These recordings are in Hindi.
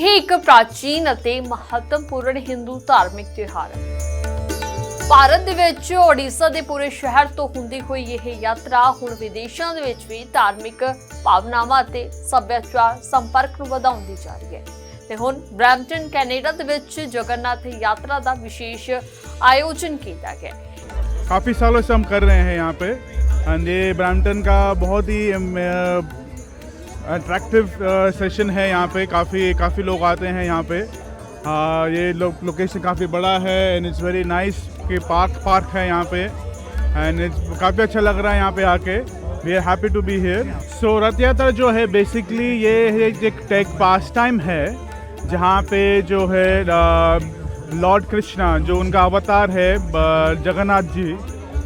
ਇਹ ਇੱਕ ਪ੍ਰਾਚੀਨ ਅਤੇ ਮਹੱਤਵਪੂਰਨ ਹਿੰਦੂ ਧਾਰਮਿਕ ਤਿਉਹਾਰ ਹੈ। ਭਾਰਤ ਦੇ ਵਿੱਚ ਓਡੀਸ਼ਾ ਦੇ ਪੂਰੇ ਸ਼ਹਿਰ ਤੋਂ ਹੁੰਦੀ ਹੋਈ ਇਹ ਯਾਤਰਾ ਹੁਣ ਵਿਦੇਸ਼ਾਂ ਦੇ ਵਿੱਚ ਵੀ ਧਾਰਮਿਕ ਭਾਵਨਾਵਾਂ ਅਤੇ ਸੱਭਿਆਚਾਰ ਸੰਪਰਕ ਨੂੰ ਵਧਾਉਂਦੀ ਜਾ ਰਹੀ ਹੈ। ਤੇ ਹੁਣ ਬ੍ਰੈਂਪਟਨ ਕੈਨੇਡਾ ਦੇ ਵਿੱਚ जगन्नाथ यात्रा ਦਾ विशेष आयोजन किया गया। काफ़ी सालों से हम कर रहे हैं यहाँ पे एंड ये ब्रैम्पटन का बहुत ही अट्रैक्टिव सेशन है। यहाँ पे काफ़ी लोग आते हैं यहाँ पे। ये लोकेशन काफ़ी बड़ा है एंड इट्स वेरी नाइस कि पार्क है यहाँ पे एंड काफ़ी अच्छा लग रहा है यहाँ पे आके। We are happy to be here. So Rath Yatra जो है बेसिकली ये एक टेक पास टाइम है जहाँ पे जो है लॉर्ड कृष्णा जो उनका अवतार है जगन्नाथ जी,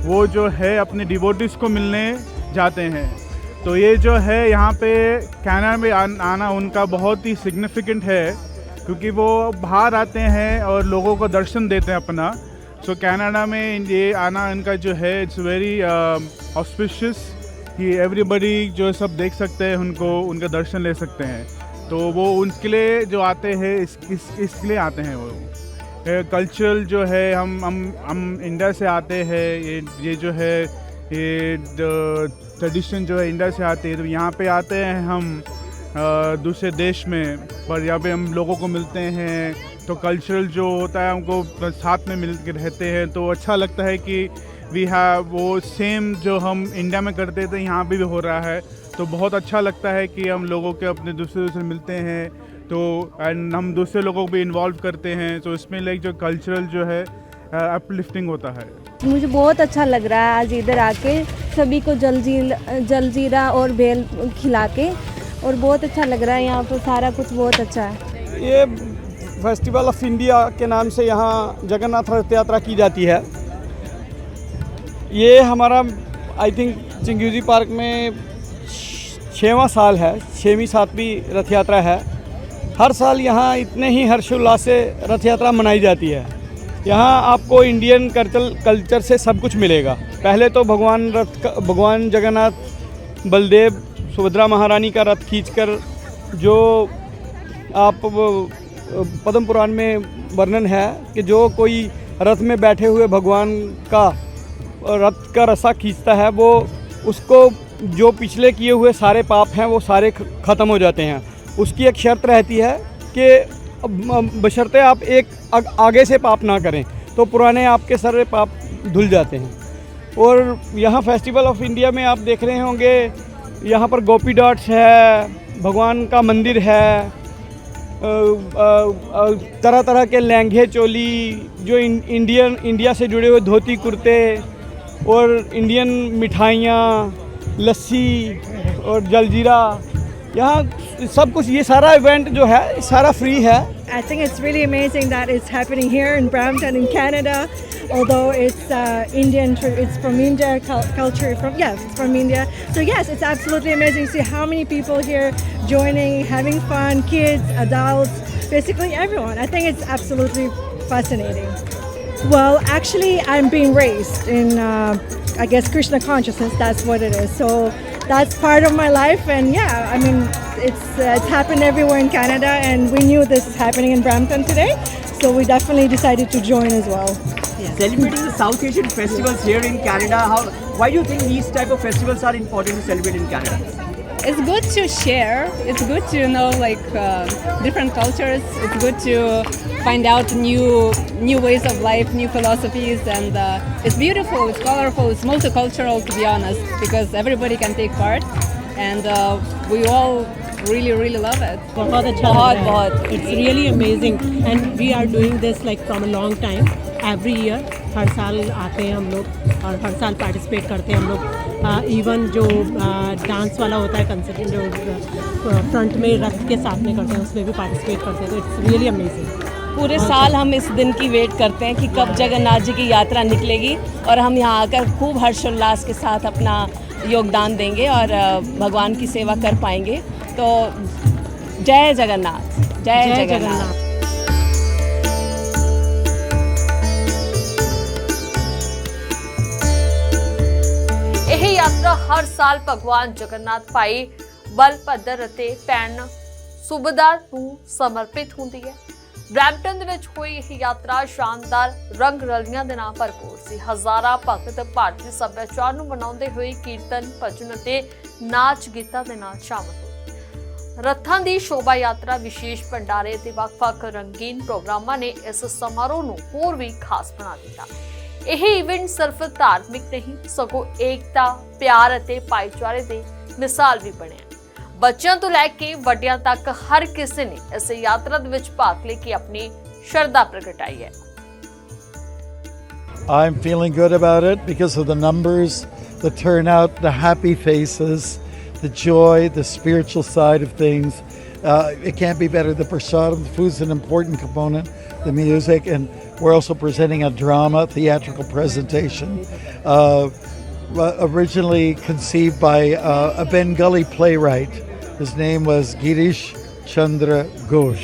वो जो है अपने डिवोटीज़ को मिलने जाते हैं। तो ये जो है यहाँ पे कनाडा में आना उनका बहुत ही सिग्निफिकेंट है क्योंकि वो बाहर आते हैं और लोगों को दर्शन देते हैं अपना। सो कनाडा में ये आना इनका जो है इट्स वेरी ऑस्पिशियस कि एवरीबडी जो सब देख सकते हैं, उनको उनका दर्शन ले सकते हैं। तो वो उनके लिए जो आते हैं इसके लिए आते हैं। वो कल्चरल जो है हम इंडिया से आते हैं, ये जो है ये ट्रेडिशन जो है इंडिया से आते हैं। तो यहाँ पे आते हैं हम दूसरे देश में, पर यहाँ पे हम लोगों को मिलते हैं तो कल्चरल जो होता है हमको साथ में मिल के रहते हैं। तो अच्छा लगता है कि वी हैव वो सेम जो हम इंडिया में करते थे यहाँ भी हो रहा है। तो बहुत अच्छा लगता है कि हम लोगों के अपने दूसरे मिलते हैं तो एंड हम दूसरे लोगों को भी इन्वॉल्व करते हैं। तो इसमें लाइक जो कल्चरल जो है अपलिफ्टिंग होता है। मुझे बहुत अच्छा लग रहा है आज इधर आके सभी को जलजीरा और बेल खिला के, और बहुत अच्छा लग रहा है। यहाँ पर सारा कुछ बहुत अच्छा है। ये फेस्टिवल ऑफ इंडिया के नाम से यहाँ जगन्नाथ रथ यात्रा की जाती है। ये हमारा आई थिंक चिंग्यूजी पार्क में 6वां साल है, 6वीं 7वीं रथ यात्रा है। हर साल यहाँ इतने ही हर्षोल्लास से रथ यात्रा मनाई जाती है। यहाँ आपको इंडियन कल्चर से सब कुछ मिलेगा। पहले तो भगवान जगन्नाथ बलदेव सुभद्रा महारानी का रथ खींचकर जो आप पद्म पुराण में वर्णन है कि जो कोई रथ में बैठे हुए भगवान का रथ का रस्सा खींचता है, वो उसको जो पिछले किए हुए सारे पाप हैं वो सारे ख़त्म हो जाते हैं। उसकी एक शर्त रहती है कि बशर्ते आप एक आगे से पाप ना करें, तो पुराने आपके सारे पाप धुल जाते हैं। और यहाँ फेस्टिवल ऑफ इंडिया में आप देख रहे होंगे, यहाँ पर गोपी डॉट्स है, भगवान का मंदिर है, तरह तरह के लहंगे चोली, जो इंडिया से जुड़े हुए धोती कुर्ते और इंडियन मिठाइयाँ, लस्सी और जलजीरा, यहाँ सब कुछ, ये सारा इवेंट जो है सारा फ्री है। I think it's really amazing that it's happening here in Brampton in Canada, although it's Indian, it's from India culture, it's from India. So yes, it's absolutely amazing to see how many people here joining, having fun, kids, adults, basically everyone. I think it's absolutely fascinating. Well, actually I'm being raised in I guess Krishna consciousness, that's what it is. So that's part of my life, and yeah, I mean it's happened everywhere in Canada, and we knew this is happening in Brampton today, so we definitely decided to join as well. Yeah. Celebrating the South Asian festivals here in Canada, why do you think these type of festivals are important to celebrate in Canada? It's good to share. It's good to know different cultures. It's good to find out new ways of life, new philosophies, and it's beautiful. It's colorful. It's multicultural, to be honest, because everybody can take part, and we all really love it. बहुत अच्छा बहुत It's really amazing, and we are doing this like from a long time. Every year, हर साल आते हैं हम लोग और हर साल पार्टिसिपेट करते हैं हम लोग। इवन जो डांस वाला होता है कंसर्ट, जो फ्रंट में रथ के साथ में करते हैं, उसमें भी पार्टिसिपेट करते हैं। तो इट्स रियली अमेजिंग। पूरे साल हम इस दिन की वेट करते हैं कि कब जगन्नाथ जी की यात्रा निकलेगी और हम यहाँ आकर खूब हर्षोल्लास के साथ अपना योगदान देंगे और भगवान की सेवा कर पाएंगे। तो जय जगन्नाथ, जय जगन्नाथ। ਇਹ ਯਾਤਰਾ ਹਰ ਸਾਲ ਭਗਵਾਨ ਜਗन्नाथ ਭਾਈ ਬਲਭਦਰ ਅਤੇ ਭੈਣ ਸੂਬੇਦਾਰ ਨੂੰ ਸਮਰਪਿਤ ਹੁੰਦੀ ਹੈ। ਬਰੈਂਪਟਨ ਦੇ ਵਿੱਚ ਹੋਈ ਇਹ ਯਾਤਰਾ ਸ਼ਾਨਦਾਰ ਰੰਗ ਰਲੀਆਂ ਦੇ ਨਾਲ ਭਰਪੂਰ ਸੀ। ਹਜ਼ਾਰਾਂ ਭਗਤ ਭਾਰਤੀ ਸੱਭਿਆਚਾਰ ਨੂੰ ਮਨਾਉਂਦੇ ਹੋਏ ਕੀਰਤਨ, ਭਜਨ ਅਤੇ ਨਾਚ ਗੀਤਾਂ ਦੇ ਨਾਲ ਸ਼ਾਮਲ ਹੋਏ। ਰੱਥਾਂ ਦੀ ਸ਼ੋਭਾ ਯਾਤਰਾ, ਵਿਸ਼ੇਸ਼ ਭੰਡਾਰੇ ਅਤੇ ਵੱਖ-ਵੱਖ ਰੰਗੀਨ ਪ੍ਰੋਗਰਾਮਾਂ ਨੇ ਇਸ ਸਮਾਰੋਹ ਨੂੰ ਹੋਰ ਵੀ ਖਾਸ ਬਣਾ ਦਿੱਤਾ। ਇਹ ਇਵੈਂਟ ਸਿਰਫ ਧਾਰਮਿਕ ਨਹੀਂ ਸਗੋਂ ਏਕਤਾ, ਪਿਆਰ ਅਤੇ ਭਾਈਚਾਰੇ ਦੀ ਮਿਸਾਲ ਵੀ ਬਣਿਆ। ਬੱਚਿਆਂ ਤੋਂ ਲੈ ਕੇ ਵੱਡਿਆਂ ਤੱਕ ਹਰ ਕਿਸੇ ਨੇ ਇਸ ਯਾਤਰਾ ਦੇ ਵਿੱਚ ਭਾਗ ਲੈ ਕੇ ਆਪਣੀ ਸ਼ਰਧਾ ਪ੍ਰਗਟਾਈ ਹੈ। I'm feeling good about it because of the numbers, the turnout, the happy faces, the joy, the spiritual side of things. It can't be better. The prasadam, the food's an important component, the music, and we're also presenting a drama, theatrical presentation. Originally conceived by a Bengali playwright. His name was Girish Chandra Ghosh.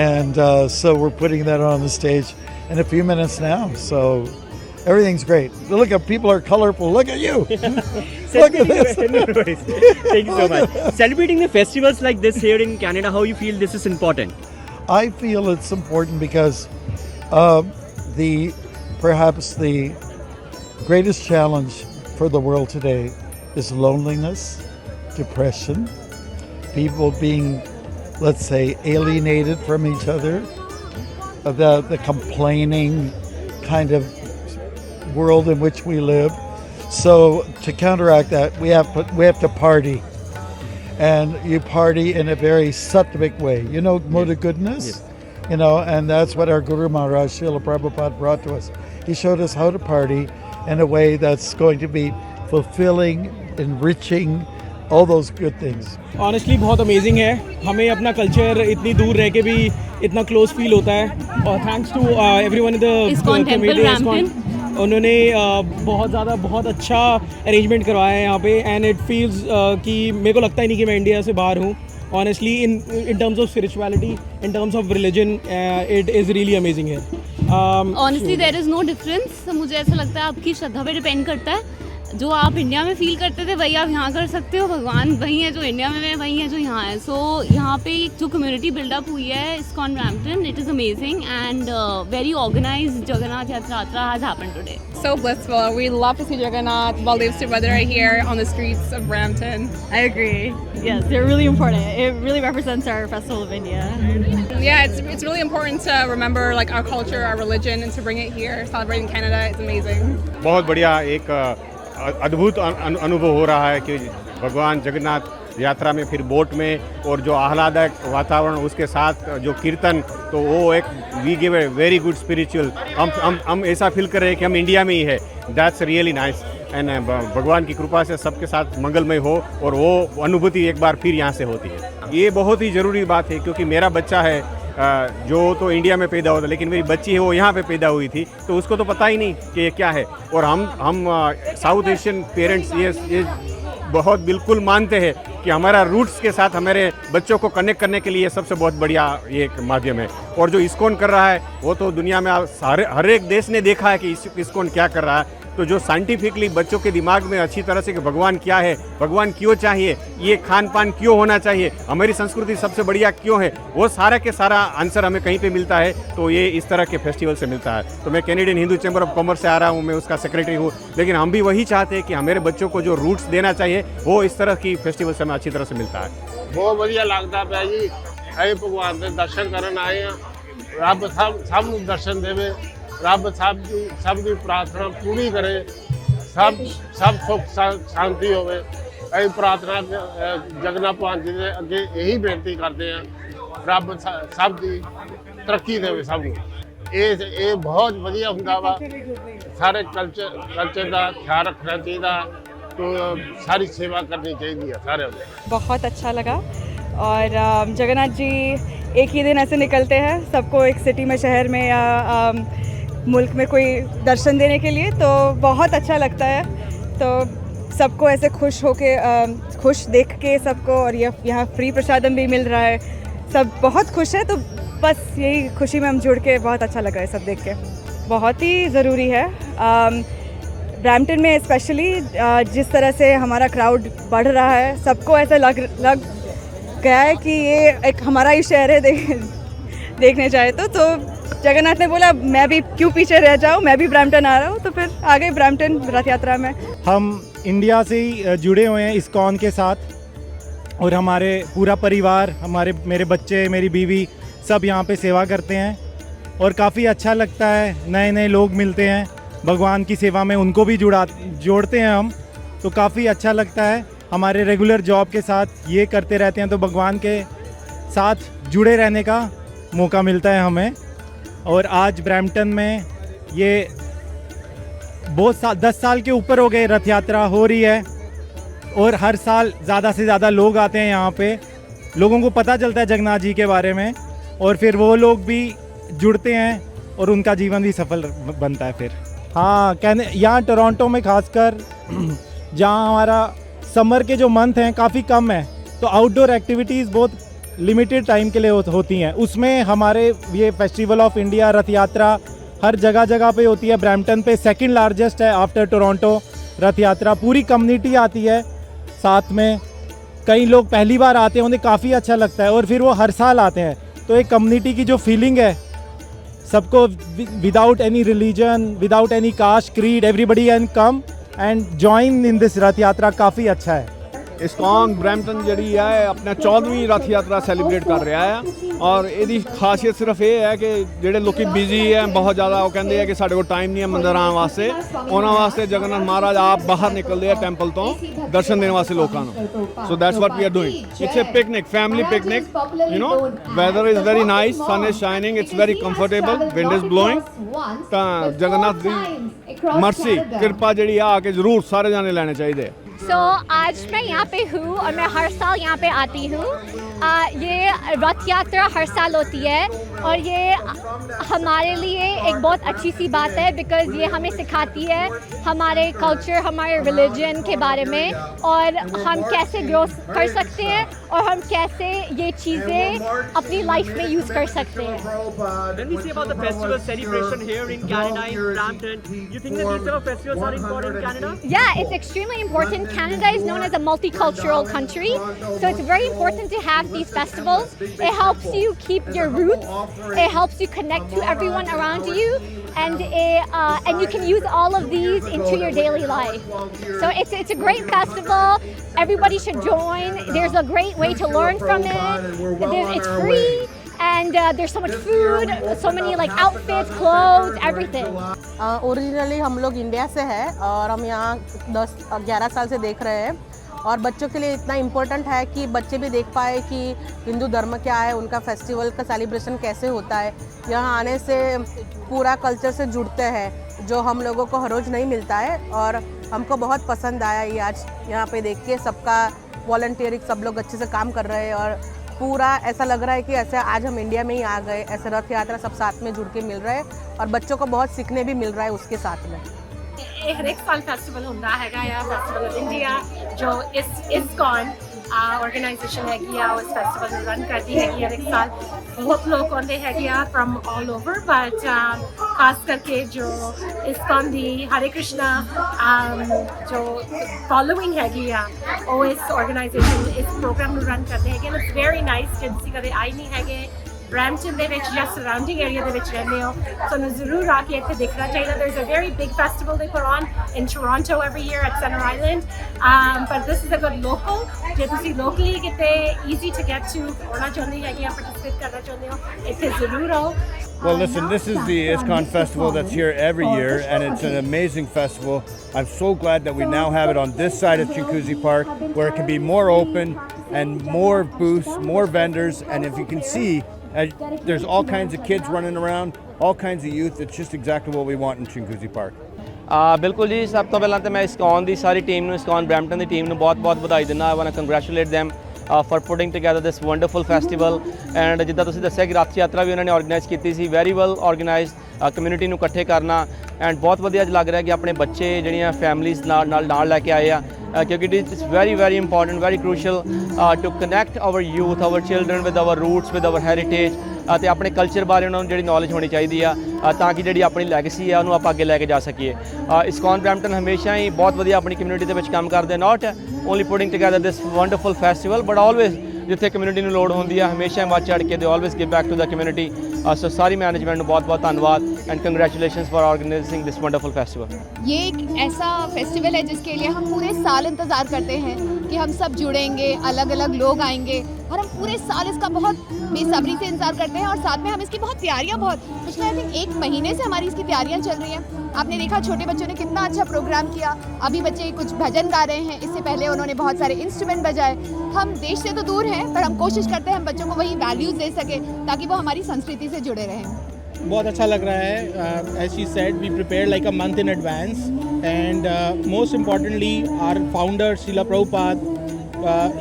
And so we're putting that on the stage in a few minutes now. So everything's great. Look at people are colorful. Look at you. Look at this. No worries. Thank you so much. Celebrating the festivals like this here in Canada, how you feel this is important? I feel it's important because perhaps the greatest challenge for the world today is loneliness, depression, people being, let's say, alienated from each other, the complaining kind of world in which we live. So to counteract that, we have to party, and you party in a very sattvic way. You know, mode of goodness. Yes. You know, and that's what our Guru Maharaj Srila Prabhupada brought to us. He showed us how to party in a way that's going to be fulfilling, enriching, all those good things. Honestly बहुत अमेजिंग है। हमें अपना कल्चर इतनी दूर रह के भी इतना क्लोज फील होता है, और thanks to everyone in the community. उन्होंने बहुत अच्छा अरेंजमेंट करवाया है यहाँ पे, एंड इट फील्स कि मेरे को लगता ही नहीं कि मैं इंडिया से बाहर हूँ। Honestly in terms of spirituality, in terms of religion, it is really amazing here. Honestly there is no difference. मुझे ऐसा लगता है आपकी श्रद्धा पे डिपेंड करता है। जो आप इंडिया में फील करते थे वही आप यहाँ कर सकते हो। भगवान वही है जो इंडिया में है, वही है जो यहाँ है। सो यहाँ पे जो कम्युनिटी बिल्डअप हुई है ISKCON Brampton, it is amazing and very organised Jagannath Yatra has happened today. So blissful. We love to see Jagannath, Baldev Subhadra here on the streets of Brampton. I agree. Yes, they're really important. It really represents our festival of India. Yeah, it's really important to remember like our culture, our religion, and to bring it here. Celebrating Canada is amazing. बहुत बढ़िया एक अद्भुत अनुभव हो रहा है कि भगवान जगन्नाथ यात्रा में, फिर बोट में, और जो आह्लादक वातावरण उसके साथ जो कीर्तन, तो वो एक we give a very good spiritual, हम ऐसा फील कर रहे हैं कि हम इंडिया में ही है। दैट्स रियली नाइस, एंड भगवान की कृपा से सबके साथ मंगलमय हो, और वो अनुभूति एक बार फिर यहाँ से होती है। ये बहुत ही ज़रूरी बात है, क्योंकि मेरा बच्चा है जो तो इंडिया में पैदा हुआ था, लेकिन मेरी बच्ची है वो यहाँ पे पैदा हुई थी, तो उसको तो पता ही नहीं कि ये क्या है। और हम साउथ एशियन पेरेंट्स ये बहुत बिल्कुल मानते हैं कि हमारा रूट्स के साथ हमारे बच्चों को कनेक्ट करने के लिए सबसे बहुत बढ़िया ये एक माध्यम है। और जो इस्कॉन कर रहा है वो तो दुनिया में हर एक देश ने देखा है कि इस्कॉन क्या कर रहा है। तो जो साइंटिफिकली बच्चों के दिमाग में अच्छी तरह से कि भगवान क्या है, भगवान क्यों चाहिए, ये खान पान क्यों होना चाहिए, हमारी संस्कृति सबसे बढ़िया क्यों है, वो सारा के सारा आंसर हमें कहीं पे मिलता है। तो ये इस तरह के फेस्टिवल से मिलता है। तो मैं Canadian Hindu chamber of commerce से आ रहा हूँ, मैं उसका सेक्रेटरी हूँ, लेकिन हम भी वही चाहते हैं कि हमारे बच्चों को जो रूट्स देना चाहिए वो इस तरह की फेस्टिवल से हमें अच्छी तरह से मिलता है। बहुत बढ़िया लगता है जी, अरे भगवान के दर्शन करने आए हैं, रब सब दर्शन देवे, रब सब की प्रार्थना पूरी करे, सब सुख शांति होवे। ਅਸੀਂ प्रार्थना जगन्नाथ भगवान जी ਦੇ ਅੱਗੇ ਇਹੀ ਬੇਨਤੀ ਕਰਦੇ ਹਾਂ, ਰੱਬ ਸਭ ਦੀ ਤਰੱਕੀ ਦੇਵੇ ਸਭ ਨੂੰ। ਇਹ ਬਹੁਤ ਵਧੀਆ ਹੁੰਦਾ ਵਾ, ਸਾਰੇ ਕਲਚਰ ਦਾ ਖਿਆਲ ਰੱਖਣਾ ਚਾਹੀਦਾ, तो सारी सेवा करनी चाहिए सारे। बहुत अच्छा लगा, और जगन्नाथ जी एक ही दिन ऐसे निकलते हैं सबको एक सिटी में, शहर में या मुल्क में कोई दर्शन देने के लिए, तो बहुत अच्छा लगता है। तो सबको ऐसे खुश होके खुश देख के सबको, और यहाँ फ्री प्रसादम भी मिल रहा है, सब बहुत खुश है। तो बस यही खुशी में हम जुड़ के बहुत अच्छा लगा है सब देख के, बहुत ही ज़रूरी है। ब्रैम्पटन में स्पेशली जिस तरह से हमारा क्राउड बढ़ रहा है, सबको ऐसा गया है कि ये एक हमारा ही शहर है देखने जाए तो जगन्नाथ ने बोला मैं भी क्यों पीछे रह जाऊँ, मैं भी ब्रैम्पटन आ रहा हूँ, तो फिर आ गए ब्रैम्पटन रथ यात्रा में। हम इंडिया से ही जुड़े हुए हैं इस्कॉन के साथ और हमारे पूरा परिवार, मेरे बच्चे, मेरी बीवी सब यहाँ पे सेवा करते हैं और काफ़ी अच्छा लगता है। नए नए लोग मिलते हैं भगवान की सेवा में, उनको भी जोड़ते हैं हम, तो काफ़ी अच्छा लगता है। हमारे रेगुलर जॉब के साथ ये करते रहते हैं तो भगवान के साथ जुड़े रहने का मौका मिलता है हमें। और आज ब्रैम्पटन में ये 10 साल के ऊपर हो गए रथ यात्रा हो रही है और हर साल ज़्यादा से ज़्यादा लोग आते हैं यहाँ पे, लोगों को पता चलता है जगन्नाथ जी के बारे में और फिर वो लोग भी जुड़ते हैं और उनका जीवन भी सफल बनता है फिर। हाँ, यहाँ टोरंटो में खासकर जहाँ हमारा समर के जो मंथ हैं काफ़ी कम है, तो आउटडोर एक्टिविटीज़ बहुत लिमिटेड टाइम के लिए होती हैं। उसमें हमारे ये फेस्टिवल ऑफ इंडिया रथ यात्रा हर जगह पे होती है। ब्रैम्पटन पे सेकंड लार्जेस्ट है आफ्टर टोरंटो रथ यात्रा। पूरी कम्युनिटी आती है साथ में, कई लोग पहली बार आते हैं, उन्हें काफ़ी अच्छा लगता है और फिर वो हर साल आते हैं। तो एक कम्युनिटी की जो फीलिंग है, सबको without any religion, without any caste, creed, everybody can come and join in this रथ यात्रा, काफ़ी अच्छा है। इस्कॉन ब्रैम्पटन जी है अपना 14वीं रथ यात्रा सैलीब्रेट कर रहा है और ਇਹਦੀ ਖਾਸੀਅਤ ਸਿਰਫ ਇਹ ਹੈ ਕਿ ਜਿਹੜੇ ਲੋਕੀ ਬਿਜ਼ੀ ਹੈ ਬਹੁਤ ਜ਼ਿਆਦਾ, ਉਹ ਕਹਿੰਦੇ ਆ ਕਿ ਸਾਡੇ ਕੋਲ ਟਾਈਮ ਨਹੀਂ ਹੈ ਮੰਦਰ ਆਉਣ ਵਾਸਤੇ, ਉਹਨਾਂ ਵਾਸਤੇ ਜਗਨਨਾਥ ਮਹਾਰਾਜ ਆਪ ਬਾਹਰ ਨਿਕਲਦੇ ਆ ਟੈਂਪਲ ਤੋਂ ਦਰਸ਼ਨ ਦੇਣ ਵਾਸਤੇ ਲੋਕਾਂ ਨੂੰ। So that's what we are doing. It's a picnic, family picnic, you know, weather is very nice, sun is shining, it's very comfortable, wind is blowing. ਤਾਂ ਜਗਨਨਾਥ ਦੀ ਮਰਸੀ ਕਿਰਪਾ ਜਿਹੜੀ ਆ ਕੇ ਜ਼ਰੂਰ ਸਾਰੇ ਜਾਣੇ ਲੈਣੇ ਚਾਹੀਦੇ। आज मैं यहाँ पे हूँ और मैं हर साल यहाँ पे आती हूँ। ये रथ यात्रा हर साल होती है और ये हमारे लिए एक बहुत अच्छी सी बात है बिकॉज़ ये हमें सिखाती है हमारे कल्चर, हमारे रिलीजन के बारे में और हम कैसे ग्रो कर सकते हैं और हम कैसे ये चीज़ें अपनी लाइफ में यूज़ कर सकते हैं। When we say about the festival celebration here in Canada, in Brampton, you think that these type of festivals are important in Canada? Yeah, it's extremely important. Canada is known as a multicultural country, so it's very important to have these festivals. It helps you keep your roots, it helps you connect to everyone around you, and you can use all of these into your daily life. So it's a great festival. Everybody should join. There's a great way to learn from it. It's free. And there's so much food, so many like outfits, clothes, everything. Originally हम लोग इंडिया से हैं और हम यहाँ 10-11 साल से देख रहे हैं और बच्चों के लिए इतना इम्पोर्टेंट है कि बच्चे भी देख पाए कि हिंदू धर्म क्या है, उनका फेस्टिवल का सेलिब्रेशन कैसे होता है। यहाँ आने से पूरा कल्चर से जुड़ते हैं जो हम लोगों को हर रोज़ नहीं मिलता है और हमको बहुत पसंद आया ये आज यहाँ पे देख के। सबका वॉलंटियरिंग, सब लोग अच्छे से काम कर रहे हैं और पूरा ऐसा लग रहा है कि ऐसे आज हम इंडिया में ही आ गए। ऐसे रथ यात्रा सब साथ में जुड़ के मिल रहे हैं और बच्चों को बहुत सीखने भी मिल रहा है उसके साथ में। हर एक साल फेस्टिवल होता है या फेस्टिवल ऑफ इंडिया जो इस्कॉन ऑर्गेनाइजेशन है कि उस फेस्टिवल में रन करती है कि हर एक साल बहुत लोग आते हैं कि फ्रॉम ऑल ओवर, बट खास करके जो इस्कॉन दी हरे कृष्णा जो फॉलोइंग है कि वो इस ऑर्गेनाइजेशन इस प्रोग्राम में रन करते हैं कि इट्स वेरी नाइस। जो किसी कदे आई नहीं है ब्रैम्पटन ਦੇ ਵਿੱਚ ਜਾਂ ਸਰਾਊਂਡਿੰਗ ਏਰੀਆ ਦੇ ਵਿੱਚ ਰਹਿੰਦੇ ਹੋ ਤੁਹਾਨੂੰ ਜ਼ਰੂਰ ਆ ਕੇ ਇੱਥੇ ਦੇਖਣਾ ਚਾਹੀਦਾ। There's a very big festival they put on in Toronto every year at Center Island, but this is a good local। ਜੇ ਤੁਸੀਂ locally ਕਿਤੇ easy to get to ਆਉਣਾ ਚਾਹੁੰਦੇ ਹੈਗੇ ਆ, participate ਕਰਨਾ ਚਾਹੁੰਦੇ ਹੋ, ਇੱਥੇ ਜ਼ਰੂਰ ਆਓ। Well, listen, this is the ISKCON festival that's here every year, and it's an amazing festival. I'm so glad that we now have it on this side of Chinguzi Park, where it can be more open and more booths, more vendors, and if you can see, there's all kinds of kids running around, all kinds of youth. It's just exactly what we want in Chinguzi Park. ਬਿਲਕੁਲ ਜੀ, ਸਭ ਤੋਂ ਪਹਿਲਾਂ ਤਾਂ ਮੈਂ ਇਸਕॉन ਦੀ ਸਾਰੀ ਟੀਮ ਨੂੰ, ਇਸਕॉन ਬਰੈਂਪਟਨ ਦੀ ਟੀਮ ਨੂੰ ਬਹੁਤ-ਬਹੁਤ ਵਧਾਈ ਦਿੰਦਾ। I want to congratulate them for putting together this wonderful festival, and ਜਿੱਦਾਂ ਤੁਸੀਂ ਦੱਸਿਆ ਕਿ ਰਥ ਯਾਤਰਾ ਵੀ ਉਹਨਾਂ ਨੇ ਆਰਗੇਨਾਈਜ਼ ਕੀਤੀ ਸੀ, ਵੈਰੀ ਵੈਲ ਆਰਗੇਨਾਈਜ਼ਡ, ਕਮਿਊਨਿਟੀ ਨੂੰ ਇਕੱਠੇ ਕਰਨਾ, ਐਂਡ ਬਹੁਤ ਵਧੀਆ ਲੱਗ ਰਿਹਾ ਕਿ ਆਪਣੇ ਬੱਚੇ ਜਿਹੜੀਆਂ ਫੈਮਲੀਜ਼ ਨਾਲ ਲੈ ਕੇ ਆਏ ਆ, ਕਿਉਂਕਿ it is very important, very crucial to connect our youth, our children with our roots, with our heritage, ਅਤੇ ਆਪਣੇ ਕਲਚਰ ਬਾਰੇ ਉਹਨਾਂ ਨੂੰ ਜਿਹੜੀ ਨੌਲੇਜ ਹੋਣੀ ਚਾਹੀਦੀ ਆ ਤਾਂ ਕਿ ਜਿਹੜੀ ਆਪਣੀ ਲੈਗੇਸੀ ਆ ਉਹਨੂੰ ਆਪਾਂ ਅੱਗੇ ਲੈ ਕੇ ਜਾ ਸਕੀਏ। ਇਸਕॉन ਬਰੈਂਪਟਨ ਹਮੇਸ਼ਾ ਹੀ ਬਹੁਤ ਵਧੀਆ ਆਪਣੀ ਕਮਿਊਨਿਟੀ ਦੇ ਵਿੱਚ ਕੰਮ ਕਰਦੇ, not only putting together this wonderful festival but always ਜਿੱਥੇ ਕਮਿਊਨਿਟੀ ਨੂੰ ਲੋੜ ਹੁੰਦੀ ਹੈ ਹਮੇਸ਼ਾ ਵੱਧ ਚੜ੍ਹ ਕੇ ਦੇ always give back to the community. So ਸਾਰੀ ਮੈਨੇਜमेंट ਨੂੰ बहुत बहुत धन्यवाद and congratulations for organising this wonderful festival. ये एक ऐसा फेस्टिवल है जिसके लिए हम पूरे साल इंतज़ार करते हैं कि हम सब जुड़ेंगे, अलग अलग लोग आएंगे और हम पूरे साल इसका बहुत बेसब्री से इंतज़ार करते हैं और साथ में हम इसकी बहुत तैयारियां पिछले आई थिंक 1 महीने से हमारी इसकी तैयारियां चल रही हैं। आपने देखा छोटे बच्चों ने कितना अच्छा प्रोग्राम किया, अभी बच्चे कुछ भजन गा रहे हैं, इससे पहले उन्होंने बहुत सारे इंस्ट्रूमेंट बजाए। हम देश से तो दूर हैं पर हम कोशिश करते हैं हम बच्चों को वही वैल्यूज़ दे सके ताकि वो हमारी संस्कृति से जुड़े रहें। बहुत अच्छा लग रहा है। As she said we prepare like a month in advance and most importantly our founder Srila Prabhupada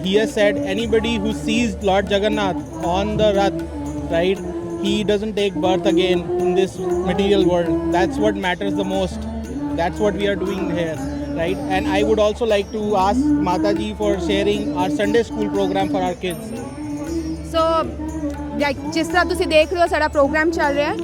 he has said anybody who sees Lord Jagannath on the Rath, right, he doesn't take birth again in this material world. That's what matters the most. That's what we are doing here, right? And I would also like to ask Mataji for sharing our Sunday school program for our kids. ਸੋ ਜਿਸ ਤਰ੍ਹਾਂ ਤੁਸੀਂ ਦੇਖ ਰਹੇ ਹੋ ਸਾਡਾ ਪ੍ਰੋਗਰਾਮ ਚੱਲ ਰਿਹਾ ਹੈ।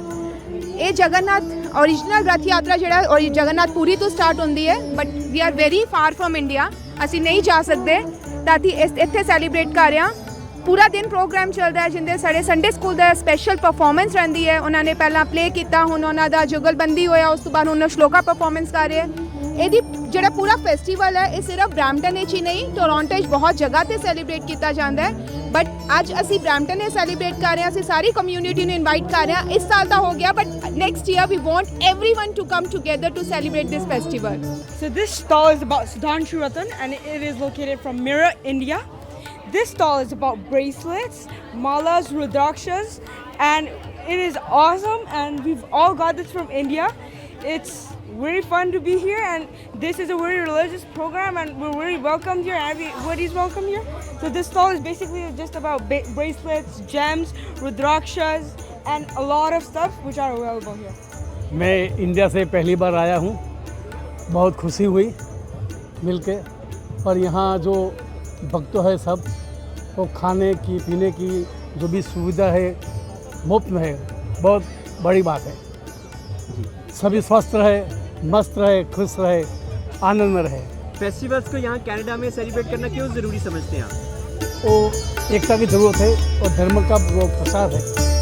ਇਹ ਜਗਨਨਾਥ ओरिजिनल रथ यात्रा ਜਿਹੜਾ ਔਰ ਜਗਨਨਾਥਪੁਰੀ ਤੋਂ ਸਟਾਰਟ ਹੁੰਦੀ ਹੈ but we are very far from India. ਅਸੀਂ ਨਹੀਂ ਜਾ ਸਕਦੇ ਤਾਂ ਅਸੀਂ ਇੱਥੇ ਸੈਲੀਬ੍ਰੇਟ ਕਰ ਰਹੇ ਹਾਂ। ਪੂਰਾ ਦਿਨ ਪ੍ਰੋਗਰਾਮ ਚੱਲਦਾ ਹੈ ਜਿੰਦੇ ਸਾਡੇ ਸੰਡੇ ਸਕੂਲ ਦਾ ਸਪੈਸ਼ਲ ਪਰਫਾਰਮੈਂਸ ਰਹਿੰਦੀ ਹੈ। ਉਹਨਾਂ ਨੇ ਪਹਿਲਾਂ ਪਲੇ ਕੀਤਾ, ਹੁਣ ਉਹਨਾਂ ਦਾ ਜੁਗਲਬੰਦੀ ਹੋਇਆ, ਉਸ ਤੋਂ ਬਾਅਦ ਉਹਨਾਂ ਸ਼ਲੋਕਾ ਪਰਫਾਰਮੈਂਸ ਕਰ ਰਹੇ। ਇਹਦੀ ਜਿਹੜਾ ਪੂਰਾ ਫੈਸਟੀਵਲ ਹੈ ਇਹ ਸਿਰਫ ਬ੍ਰੈਂਪਟਨ ਵਿੱਚ ਹੀ ਨਹੀਂ ਟੋਰਾਂਟੋ ਵਿੱਚ ਬਹੁਤ ਜਗ੍ਹਾ ਤੇ ਸੈਲੀਬ੍ਰੇਟ ਕੀਤਾ ਜਾਂਦਾ ਹੈ ਬਟ ਅੱਜ ਅਸੀਂ ਬ੍ਰੈਂਪਟਨ ਵਿੱਚ ਸੈਲੀਬ੍ਰੇਟ ਕਰ ਰਹੇ ਹਾਂ। ਅਸੀਂ ਸਾਰੀ ਕਮਿਊਨਿਟੀ ਨੂੰ ਇਨਵਾਈਟ ਕਰ ਰਹੇ ਹਾਂ। ਇਸ ਸਾਲ ਤਾਂ ਹੋ ਗਿਆ but next year we want everyone to come together to celebrate this festival. So this stall is about Sudhanshu Ratan and it is located from Mira, India. This stall is about bracelets, malas, rudrakshas, and it is awesome and we've all got this from India. It's very fun to be here and this is a very religious program and we're very welcome here. Everybody's welcome here. So this stall is basically just about bracelets, gems, rudrakshas and a lot of stuff which are available here. मैं इंडिया से पहली बार आया हूँ, बहुत खुशी हुई मिलके और यहाँ जो भक्त है सब वो खाने की पीने की जो भी सुविधा है मुफ्त में है, बहुत बड़ी बात है। सभी स्वस्थ रहे, मस्त रहे, खुश रहे, आनंद में रहे। फेस्टिवल्स को यहाँ कनाडा में सेलिब्रेट करना क्यों ज़रूरी समझते हैं आप? वो एकता की ज़रूरत है और धर्म का वो प्रसाद है।